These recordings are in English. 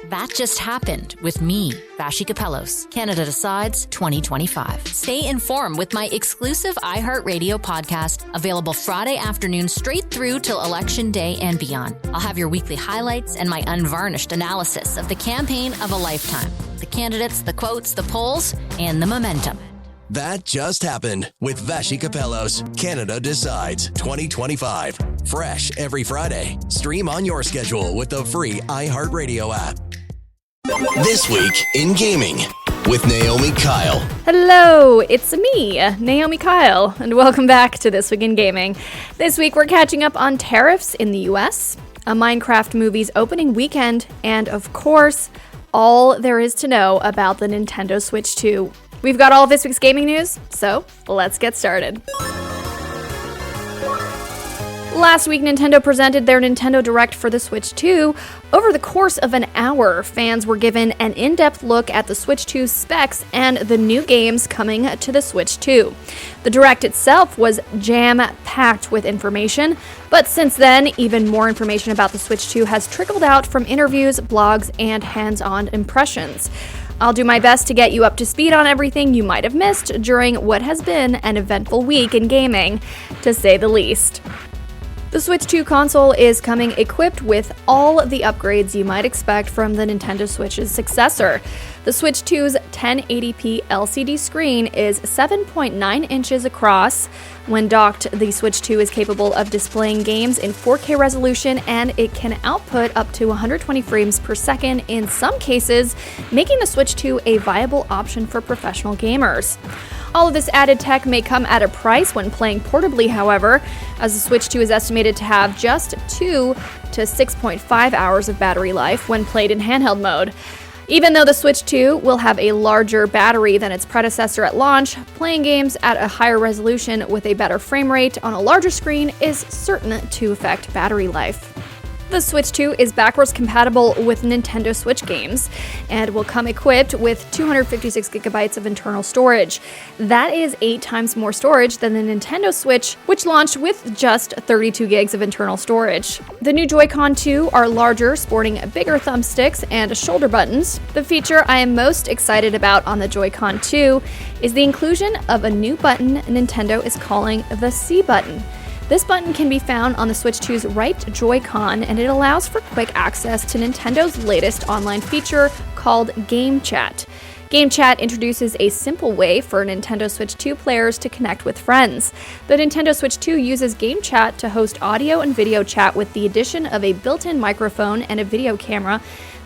That just happened with me, Vashi Capellos, Canada Decides 2025. Stay informed with my exclusive iHeartRadio podcast, available Friday afternoon straight through till Election Day and beyond. I'll have your weekly highlights and my unvarnished analysis of the campaign of a lifetime. The candidates, the quotes, the polls, and the momentum. That just happened with Vashi Capellos, Canada Decides 2025. Fresh every Friday. Stream on your schedule with the free iHeartRadio app. This week in gaming with Naomi Kyle. Hello, it's me, Naomi Kyle, and welcome back to This Week in Gaming. This week we're catching up on tariffs in the US, a Minecraft movie's opening weekend, and of course, all there is to know about the Nintendo Switch 2. We've got all of this week's gaming news, so let's get started. Last week, Nintendo presented their Nintendo Direct for the Switch 2. Over the course of an hour, fans were given an in-depth look at the Switch 2's specs and the new games coming to the Switch 2. The Direct itself was jam-packed with information, but since then, even more information about the Switch 2 has trickled out from interviews, blogs, and hands-on impressions. I'll do my best to get you up to speed on everything you might have missed during what has been an eventful week in gaming, to say the least. The Switch 2 console is coming equipped with all the upgrades you might expect from the Nintendo Switch's successor. The Switch 2's 1080p LCD screen is 7.9 inches across. When docked, the Switch 2 is capable of displaying games in 4K resolution, and it can output up to 120 frames per second in some cases, making the Switch 2 a viable option for professional gamers. All of this added tech may come at a price when playing portably, however, as the Switch 2 is estimated to have just 2 to 6.5 hours of battery life when played in handheld mode. Even though the Switch 2 will have a larger battery than its predecessor at launch, playing games at a higher resolution with a better frame rate on a larger screen is certain to affect battery life. The Switch 2 is backwards compatible with Nintendo Switch games and will come equipped with 256 gigabytes of internal storage. That is 8 times more storage than the Nintendo Switch, which launched with just 32 gigs of internal storage. The new Joy-Con 2 are larger, sporting bigger thumbsticks and shoulder buttons. The feature I am most excited about on the Joy-Con 2 is the inclusion of a new button Nintendo is calling the C button. This button can be found on the Switch 2's right Joy-Con, and it allows for quick access to Nintendo's latest online feature called Game Chat. Game Chat introduces a simple way for Nintendo Switch 2 players to connect with friends. The Nintendo Switch 2 uses Game Chat to host audio and video chat with the addition of a built-in microphone and a video camera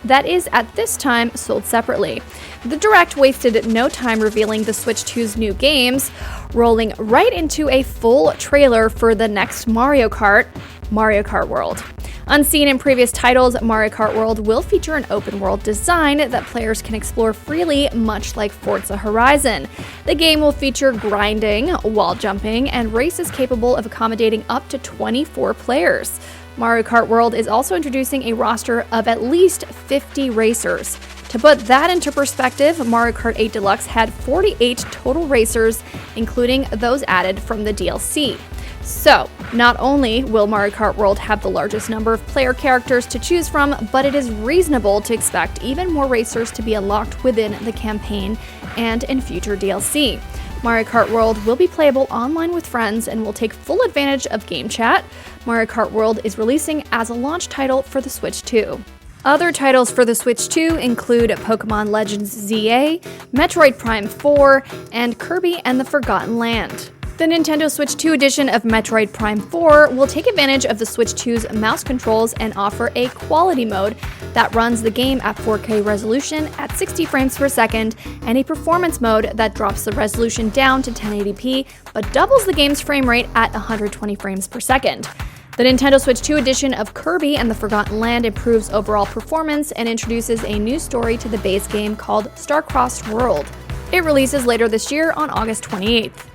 that is, at this time, sold separately. The Direct wasted no time revealing the Switch 2's new games, rolling right into a full trailer for the next Mario Kart World. Unseen in previous titles, Mario Kart World will feature an open-world design that players can explore freely, much like Forza Horizon. The game will feature grinding, wall jumping, and races capable of accommodating up to 24 players. Mario Kart World is also introducing a roster of at least 50 racers. To put that into perspective, Mario Kart 8 Deluxe had 48 total racers, including those added from the DLC. So, not only will Mario Kart World have the largest number of player characters to choose from, but it is reasonable to expect even more racers to be unlocked within the campaign and in future DLC. Mario Kart World will be playable online with friends and will take full advantage of Game Chat. Mario Kart World is releasing as a launch title for the Switch 2. Other titles for the Switch 2 include Pokemon Legends ZA, Metroid Prime 4, and Kirby and the Forgotten Land. The Nintendo Switch 2 edition of Metroid Prime 4 will take advantage of the Switch 2's mouse controls and offer a quality mode that runs the game at 4K resolution at 60 frames per second, and a performance mode that drops the resolution down to 1080p but doubles the game's frame rate at 120 frames per second. The Nintendo Switch 2 edition of Kirby and the Forgotten Land improves overall performance and introduces a new story to the base game called Star-Crossed World. It releases later this year on August 28th.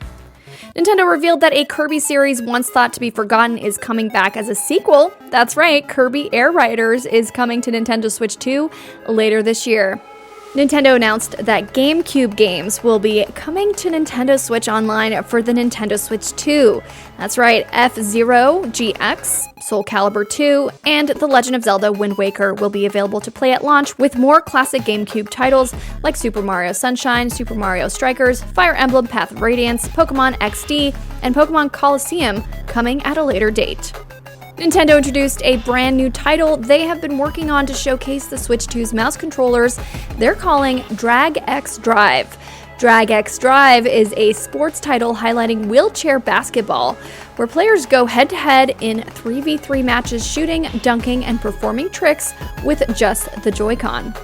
Nintendo revealed that a Kirby series once thought to be forgotten is coming back as a sequel. That's right, Kirby Air Riders is coming to Nintendo Switch 2 later this year. Nintendo announced that GameCube games will be coming to Nintendo Switch Online for the Nintendo Switch 2. That's right, F-Zero, GX, Soul Calibur 2, and The Legend of Zelda Wind Waker will be available to play at launch, with more classic GameCube titles like Super Mario Sunshine, Super Mario Strikers, Fire Emblem Path of Radiance, Pokemon XD, and Pokemon Colosseum coming at a later date. Nintendo introduced a brand new title they have been working on to showcase the Switch 2's mouse controllers. They're calling Drag X Drive. Drag X Drive is a sports title highlighting wheelchair basketball, where players go head-to-head in 3v3 matches, shooting, dunking, and performing tricks with just the Joy-Con.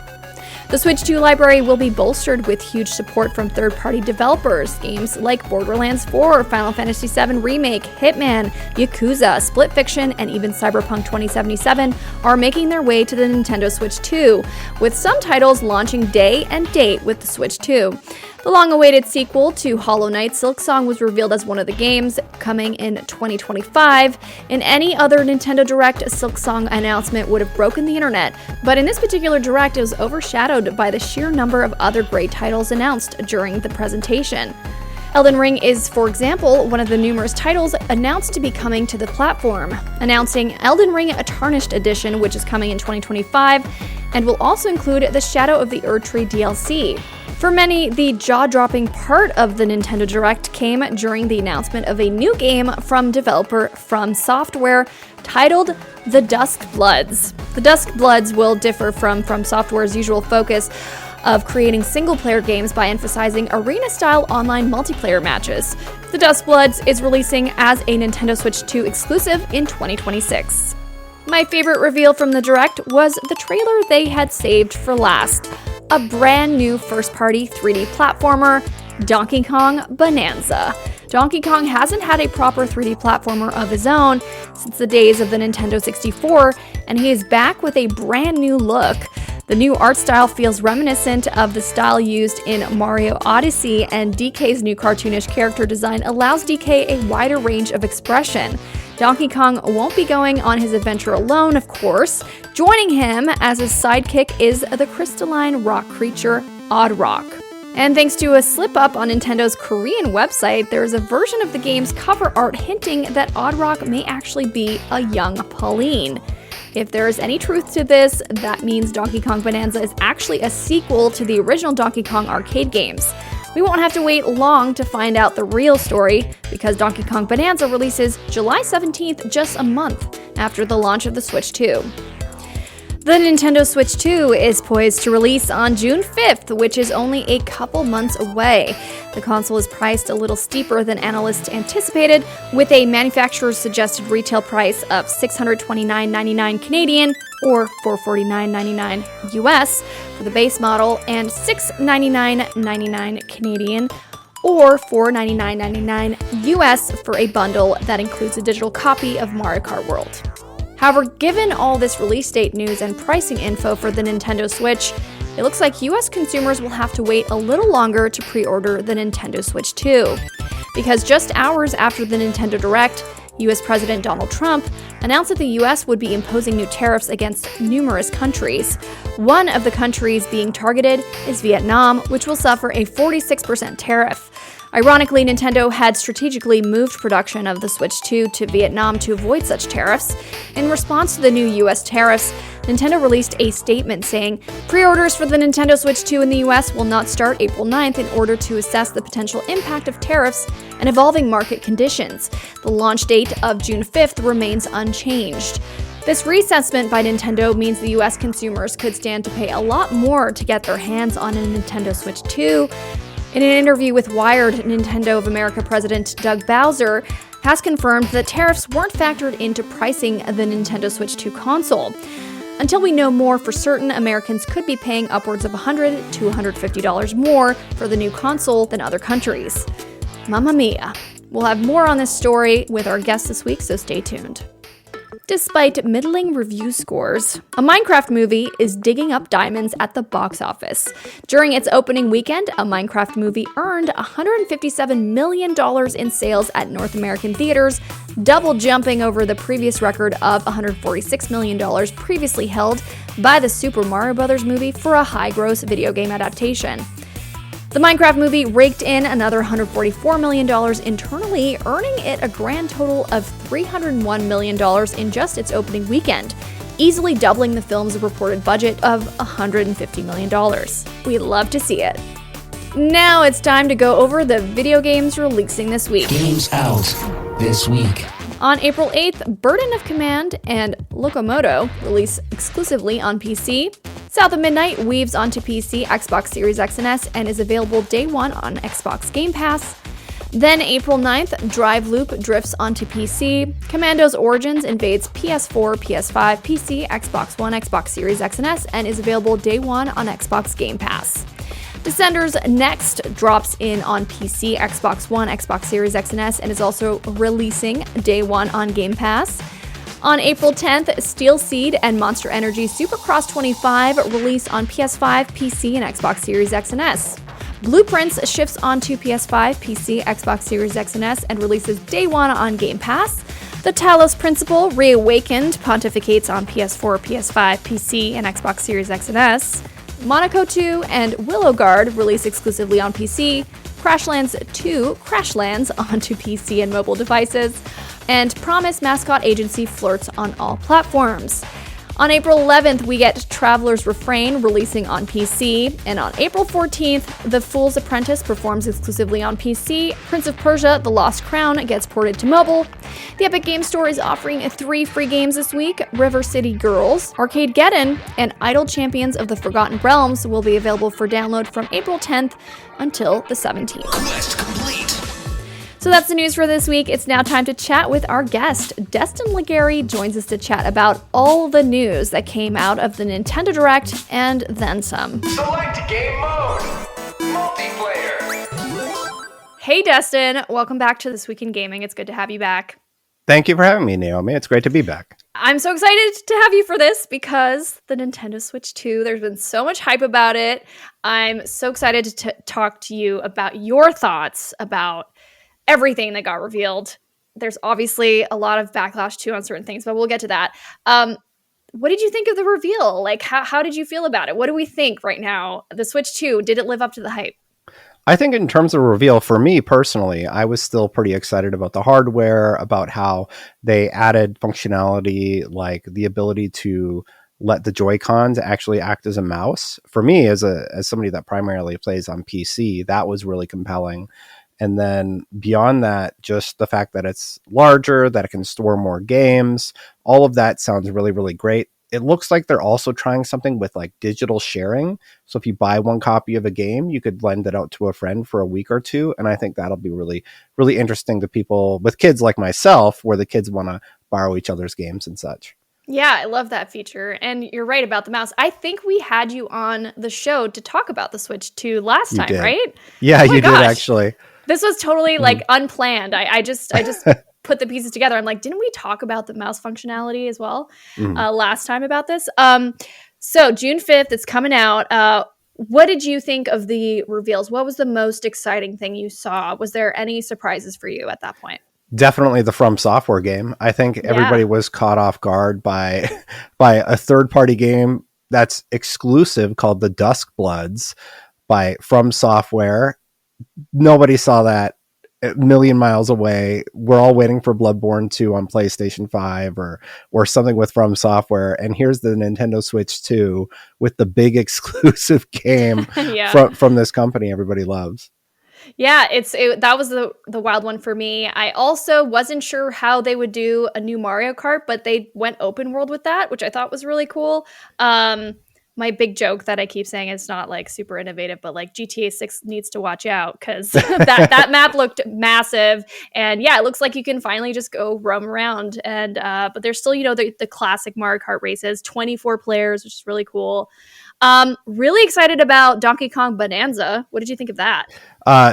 The Switch 2 library will be bolstered with huge support from third-party developers. Games like Borderlands 4, Final Fantasy VII Remake, Hitman, Yakuza, Split Fiction, and even Cyberpunk 2077 are making their way to the Nintendo Switch 2, with some titles launching day and date with the Switch 2. The long-awaited sequel to Hollow Knight, Silksong, was revealed as one of the games, coming in 2025. In any other Nintendo Direct, a Silksong announcement would have broken the internet, but in this particular Direct, it was overshadowed by the sheer number of other great titles announced during the presentation. Elden Ring is, for example, one of the numerous titles announced to be coming to the platform, announcing Elden Ring A Tarnished Edition, which is coming in 2025, and will also include the Shadow of the Erdtree DLC. For many, the jaw-dropping part of the Nintendo Direct came during the announcement of a new game from developer FromSoftware titled The Duskbloods. The Duskbloods will differ from FromSoftware's usual focus of creating single-player games by emphasizing arena-style online multiplayer matches. The Duskbloods is releasing as a Nintendo Switch 2 exclusive in 2026. My favorite reveal from the Direct was the trailer they had saved for last. A brand new first-party 3D platformer, Donkey Kong Bonanza. Donkey Kong hasn't had a proper 3D platformer of his own since the days of the Nintendo 64, and he is back with a brand new look. The new art style feels reminiscent of the style used in Mario Odyssey, and DK's new cartoonish character design allows DK a wider range of expression. Donkey Kong won't be going on his adventure alone, of course. Joining him as his sidekick is the crystalline rock creature, Oddrock. And thanks to a slip-up on Nintendo's Korean website, there is a version of the game's cover art hinting that Oddrock may actually be a young Pauline. If there is any truth to this, that means Donkey Kong Bonanza is actually a sequel to the original Donkey Kong arcade games. We won't have to wait long to find out the real story, because Donkey Kong Bonanza releases July 17th, just a month after the launch of the Switch 2. The Nintendo Switch 2 is poised to release on June 5th, which is only a couple months away. The console is priced a little steeper than analysts anticipated, with a manufacturer's suggested retail price of $629.99 Canadian or $449.99 US for the base model, and $699.99 Canadian or $499.99 US for a bundle that includes a digital copy of Mario Kart World. However, given all this release date news and pricing info for the Nintendo Switch, it looks like US consumers will have to wait a little longer to pre-order the Nintendo Switch 2. Because just hours after the Nintendo Direct, US President Donald Trump announced that the US would be imposing new tariffs against numerous countries. One of the countries being targeted is Vietnam, which will suffer a 46% tariff. Ironically, Nintendo had strategically moved production of the Switch 2 to Vietnam to avoid such tariffs. In response to the new US tariffs, Nintendo released a statement saying, "Pre-orders for the Nintendo Switch 2 in the US will not start April 9th in order to assess the potential impact of tariffs and evolving market conditions. The launch date of June 5th remains unchanged." This reassessment by Nintendo means the US consumers could stand to pay a lot more to get their hands on a Nintendo Switch 2. In an interview with Wired, Nintendo of America President Doug Bowser has confirmed that tariffs weren't factored into pricing the Nintendo Switch 2 console. Until we know more for certain, Americans could be paying upwards of $100 to $150 more for the new console than other countries. Mamma mia. We'll have more on this story with our guest this week, so stay tuned. Despite middling review scores, a Minecraft movie is digging up diamonds at the box office. During its opening weekend, a Minecraft movie earned $157 million in sales at North American theaters, double jumping over the previous record of $146 million previously held by the Super Mario Bros. Movie for a high-gross video game adaptation. The Minecraft movie raked in another $144 million internally, earning it a grand total of $301 million in just its opening weekend, easily doubling the film's reported budget of $150 million. We love to see it. Now it's time to go over the video games releasing this week. Games out this week. On April 8th, Burden of Command and Locomoto release exclusively on PC. South of Midnight weaves onto PC, Xbox Series X and S, and is available day one on Xbox Game Pass. Then April 9th, Drive Loop drifts onto PC. Commando's Origins invades PS4, PS5, PC, Xbox One, Xbox Series X and S, and is available day one on Xbox Game Pass. Descenders Next drops in on PC, Xbox One, Xbox Series X and S, and is also releasing day one on Game Pass. On April 10th, Steel Seed and Monster Energy Supercross 25 release on PS5, PC, and Xbox Series X and S. Blueprints shifts onto PS5, PC, Xbox Series X and S, and releases day one on Game Pass. The Talos Principle Reawakened pontificates on PS4, PS5, PC, and Xbox Series X and S. Monaco 2 and Willow Guard release exclusively on PC. Crashlands 2 Crashlands onto PC and mobile devices. And Promise Mascot Agency flirts on all platforms. On April 11th, we get Traveler's Refrain releasing on PC, and on April 14th, The Fool's Apprentice performs exclusively on PC, Prince of Persia: The Lost Crown gets ported to mobile. The Epic Game Store is offering 3 free games this week. River City Girls, Arcadegeddon, and Idle Champions of the Forgotten Realms will be available for download from April 10th until the 17th. Quest complete. So that's the news for this week. It's now time to chat with our guest. Destin Legarie joins us to chat about all the news that came out of the Nintendo Direct and then some. Select game mode. Multiplayer. Hey Destin, welcome back to This Week in Gaming. It's good to have you back. Thank you for having me, Naomi. It's great to be back. I'm so excited to have you for this because the Nintendo Switch 2, there's been so much hype about it. I'm so excited to talk to you about your thoughts about everything that got revealed. There's obviously a lot of backlash too on certain things, but we'll get to that. What did you think of the reveal? Like, how did you feel about it? What do we think right now? The Switch 2, did it live up to the hype? I think in terms of reveal, for me personally, I was still pretty excited about the hardware, about how they added functionality like the ability to let the Joy-Cons actually act as a mouse. For me, as somebody that primarily plays on PC, that was really compelling. And then beyond that, just the fact that it's larger, that it can store more games, all of that sounds really, really great. It looks like they're also trying something with like digital sharing. So if you buy one copy of a game, you could lend it out to a friend for a week or two. And I think that'll be really, really interesting to people with kids like myself, where the kids want to borrow each other's games and such. Yeah, I love that feature. And you're right about the mouse. I think we had you on the show to talk about the Switch 2 last time, right? Yeah, you did actually. This was totally like unplanned. I just put the pieces together. I'm like, didn't we talk about the mouse functionality as well last time about this? So June 5th, it's coming out. What did you think of the reveals? What was the most exciting thing you saw? Was there any surprises for you at that point? Definitely the FromSoftware game. I think everybody was caught off guard by a third-party game that's exclusive called the Duskbloods by FromSoftware. Nobody saw that a million miles away. We're all waiting for Bloodborne 2 on PlayStation 5 or something with FromSoftware. And here's the Nintendo Switch 2 with the big exclusive game from this company everybody loves. Yeah, that was the wild one for me. I also wasn't sure how they would do a new Mario Kart, but they went open world with that, which I thought was really cool. My big joke that I keep saying is not like super innovative, but like GTA 6 needs to watch out because that map looked massive. And yeah, it looks like you can finally just go roam around. And but there's still, the classic Mario Kart races, 24 players, which is really cool. Really excited about Donkey Kong Bonanza. What did you think of that?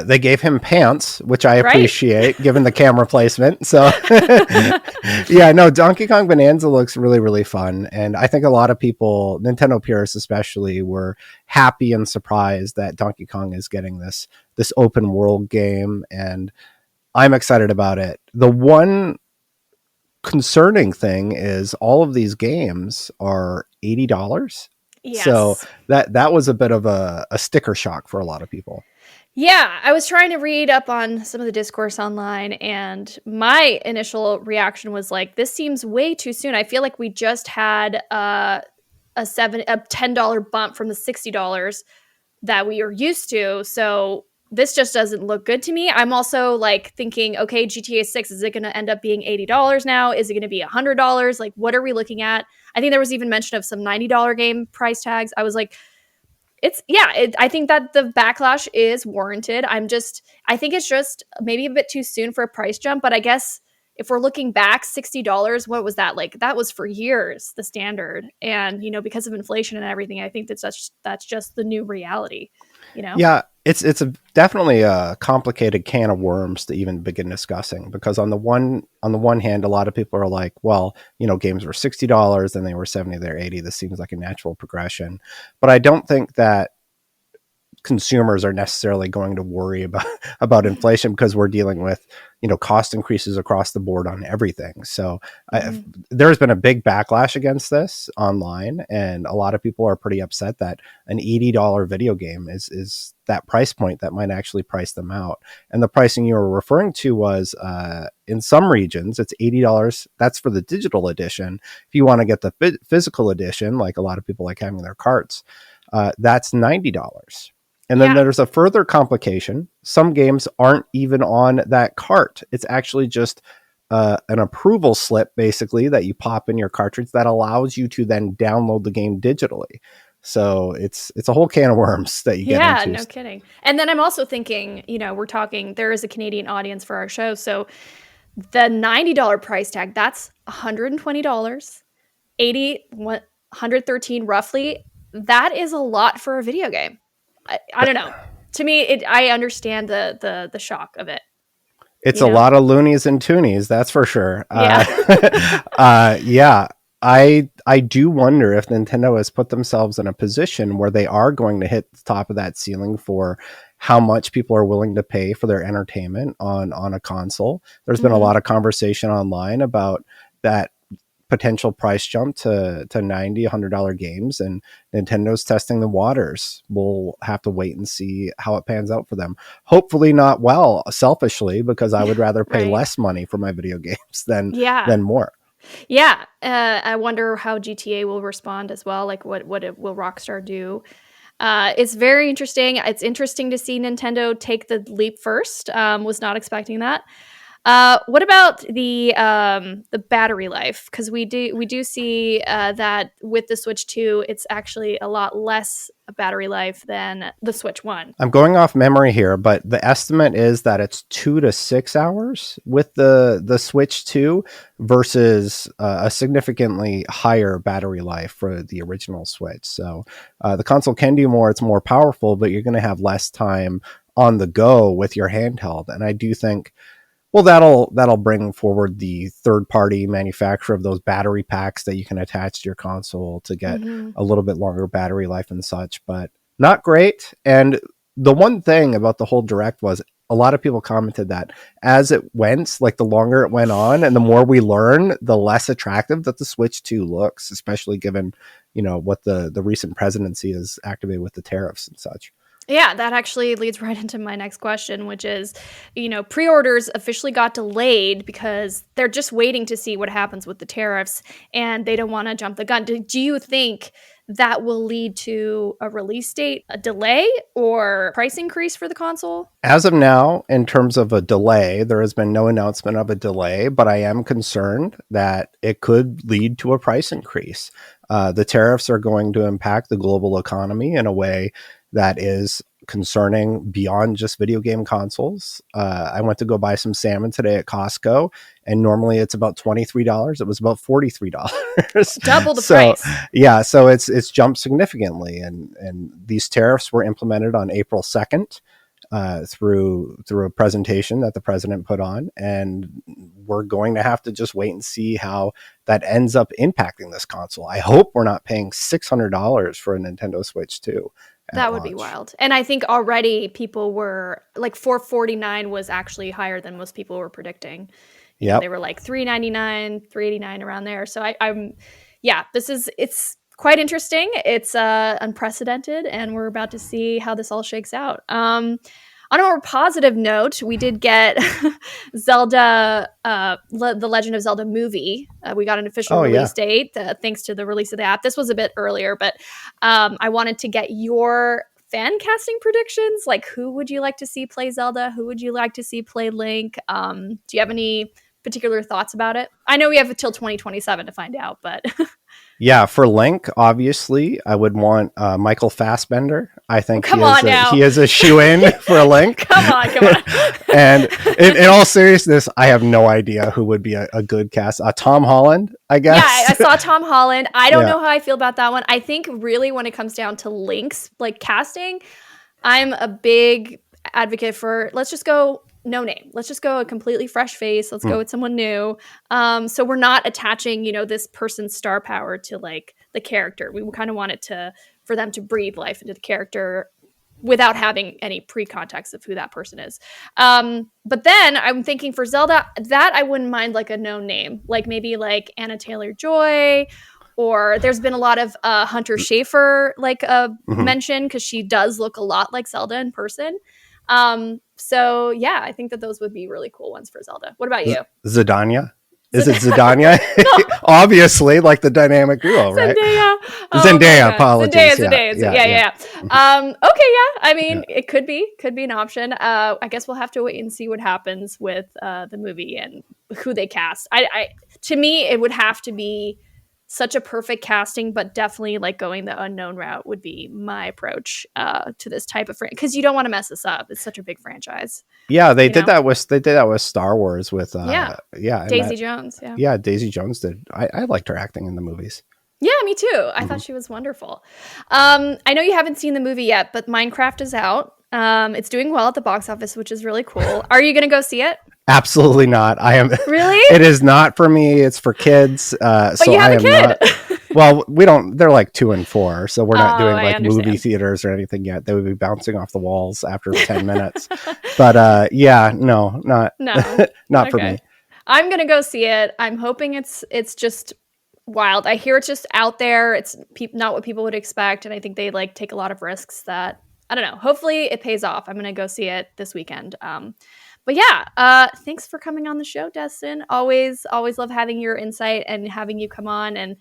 They gave him pants, which I Right. appreciate given the camera placement. So yeah, no, Donkey Kong Bonanza looks really, really fun. And I think a lot of people, Nintendo purists especially, were happy and surprised that Donkey Kong is getting this open world game. And I'm excited about it. The one concerning thing is all of these games are $80. Yes. So that was a bit of a sticker shock for a lot of people. Yeah, I was trying to read up on some of the discourse online, and my initial reaction was like, this seems way too soon. I feel like we just had a $10 bump from the $60 that we are used to. So this just doesn't look good to me. I'm also like thinking, okay, GTA 6, is it going to end up being $80 now? Is it going to be $100? Like, what are we looking at? I think there was even mention of some $90 game price tags. I was like, I think that the backlash is warranted. I think it's just maybe a bit too soon for a price jump, but I guess if we're looking back, $60, what was that? Like, that was for years the standard. And, because of inflation and everything, I think that's just the new reality, Yeah, it's definitely a complicated can of worms to even begin discussing, because on the one hand, a lot of people are like, well, games were $60 and they were 70, they're 80. This seems like a natural progression. But I don't think that consumers are necessarily going to worry about inflation, because we're dealing with cost increases across the board on everything. So there's been a big backlash against this online, and a lot of people are pretty upset that an $80 video game is that price point that might actually price them out. And the pricing you were referring to was in some regions it's $80. That's for the digital edition. If you want to get the physical edition, like a lot of people like having their carts, that's $90. And then there's a further complication. Some games aren't even on that cart. It's actually just an approval slip, basically, that you pop in your cartridge that allows you to then download the game digitally. So it's a whole can of worms that you get into. Yeah, no kidding. And then I'm also thinking, there is a Canadian audience for our show. So the $90 price tag, that's $120, 80, $113 roughly. That is a lot for a video game. I don't know. To me, I understand the shock of it. It's a lot of loonies and toonies, that's for sure. Yeah. Yeah. I do wonder if Nintendo has put themselves in a position where they are going to hit the top of that ceiling for how much people are willing to pay for their entertainment on a console. There's been a lot of conversation online about that potential price jump to $90, $100 games, and Nintendo's testing the waters. We'll have to wait and see how it pans out for them. Hopefully not well, selfishly, because I would rather pay less money for my video games than more. Yeah. I wonder how GTA will respond as well. Like, what will Rockstar do? It's very interesting. It's interesting to see Nintendo take the leap first. Was not expecting that. What about the battery life? Because we do see that with the Switch 2, it's actually a lot less battery life than the Switch 1. I'm going off memory here, but the estimate is that it's 2 to 6 hours with the Switch 2 versus a significantly higher battery life for the original Switch. So the console can do more. It's more powerful, but you're going to have less time on the go with your handheld. And I do think, well, that'll bring forward the third-party manufacturer of those battery packs that you can attach to your console to get a little bit longer battery life and such, but not great. And the one thing about the whole Direct was a lot of people commented that as it went, like the longer it went on and the more we learn, the less attractive that the Switch 2 looks, especially given, what the recent presidency has activated with the tariffs and such. Yeah, that actually leads right into my next question, which is, pre-orders officially got delayed because they're just waiting to see what happens with the tariffs, and they don't want to jump the gun. Do you think that will lead to a release date, a delay, or price increase for the console? As of now, in terms of a delay, there has been no announcement of a delay, but I am concerned that it could lead to a price increase. The tariffs are going to impact the global economy in a way that is concerning beyond just video game consoles. I went to go buy some salmon today at Costco, and normally it's about $23. It was about $43. Double the price. Yeah, so it's jumped significantly, and these tariffs were implemented on April 2nd. Through a presentation that the president put on, and we're going to have to just wait and see how that ends up impacting this console. I hope we're not paying $600 for a Nintendo Switch 2. That would be wild. And I think already people were like $449 was actually higher than most people were predicting. Yeah, they were like $399, $389 around there. So it's quite interesting. It's unprecedented, and we're about to see how this all shakes out. On a more positive note, we did get Zelda, the Legend of Zelda movie. We got an official release date thanks to the release of the app. This was a bit earlier, but I wanted to get your fan casting predictions. Like, who would you like to see play Zelda? Who would you like to see play Link? Do you have any particular thoughts about it? I know we have until 2027 to find out, but... Yeah, for Link, obviously, I would want Michael Fassbender. I think he is a shoo-in for Link. Come on. And in all seriousness, I have no idea who would be a good cast. Tom Holland, I guess. Yeah, I saw Tom Holland. I don't know how I feel about that one. I think really when it comes down to Link's like casting, I'm a big advocate for let's just go no name. Let's just go a completely fresh face. Let's go with someone new. So we're not attaching, this person's star power to like the character. We kind of want it for them to breathe life into the character without having any pre-context of who that person is. But then I'm thinking for Zelda, that I wouldn't mind like a known name, like maybe like Anna Taylor-Joy, or there's been a lot of Hunter Schafer mention because she does look a lot like Zelda in person. So yeah, I think that those would be really cool ones for Zelda. What about you? Zidania? Is it Zidania? Obviously, like the dynamic duo, right? Zendaya. Apologies. Zendaya. Okay, yeah. I mean, it could be an option. I guess we'll have to wait and see what happens with the movie and who they cast. To me, it would have to be such a perfect casting, but definitely like going the unknown route would be my approach to this type of because you don't want to mess this up. It's such a big franchise. Yeah, they did that with Star Wars with Daisy Jones. Yeah, Daisy Jones did. I liked her acting in the movies. Yeah, me too. I thought she was wonderful. I know you haven't seen the movie yet, but Minecraft is out. It's doing well at the box office, which is really cool. Are you going to go see it? Absolutely not. I am. Really? It is not for me. It's for kids. But so you have I a am kid. not. Well, we don't. They're like 2 and 4, so we're not doing like movie theaters or anything yet. They would be bouncing off the walls after 10 minutes. But not for me. I'm gonna go see it. I'm hoping it's just wild. I hear it's just out there. It's not what people would expect, and I think they like take a lot of risks that I don't know. Hopefully it pays off. I'm gonna go see it this weekend. But yeah, thanks for coming on the show, Destin. Always love having your insight and having you come on. And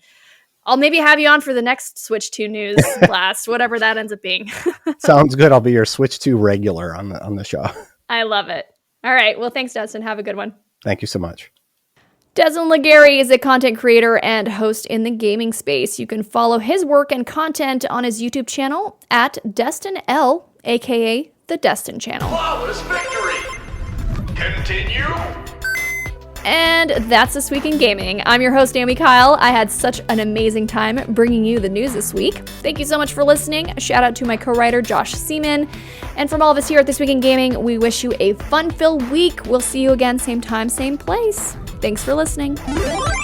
I'll maybe have you on for the next Switch 2 news blast, whatever that ends up being. Sounds good. I'll be your Switch 2 regular on the show. I love it. All right. Well, thanks, Destin. Have a good one. Thank you so much. Destin Legarie is a content creator and host in the gaming space. You can follow his work and content on his YouTube channel at Destin L, aka The Destin Channel. Flawless victory! Continue. And that's This Week in Gaming. I'm your host, Naomi Kyle. I had such an amazing time bringing you the news this week. Thank you so much for listening. A shout out to my co-writer, Josh Seaman. And from all of us here at This Week in Gaming, we wish you a fun-filled week. We'll see you again, same time, same place. Thanks for listening.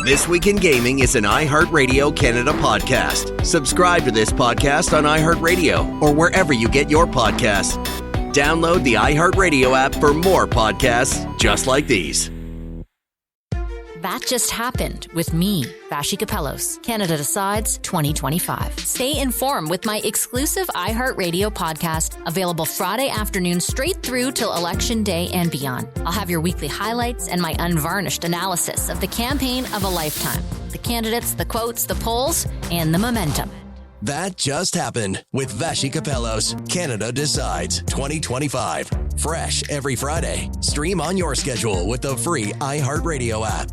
This Week in Gaming is an iHeartRadio Canada podcast. Subscribe to this podcast on iHeartRadio or wherever you get your podcasts. Download the iHeartRadio app for more podcasts just like these. That just happened with me, Vashi Capellos, Canada Decides 2025. Stay informed with my exclusive iHeartRadio podcast, available Friday afternoon straight through till Election Day and beyond. I'll have your weekly highlights and my unvarnished analysis of the campaign of a lifetime. The candidates, the quotes, the polls, and the momentum. That just happened with Vashi Capellos, Canada Decides 2025. Fresh every Friday. Stream on your schedule with the free iHeartRadio app.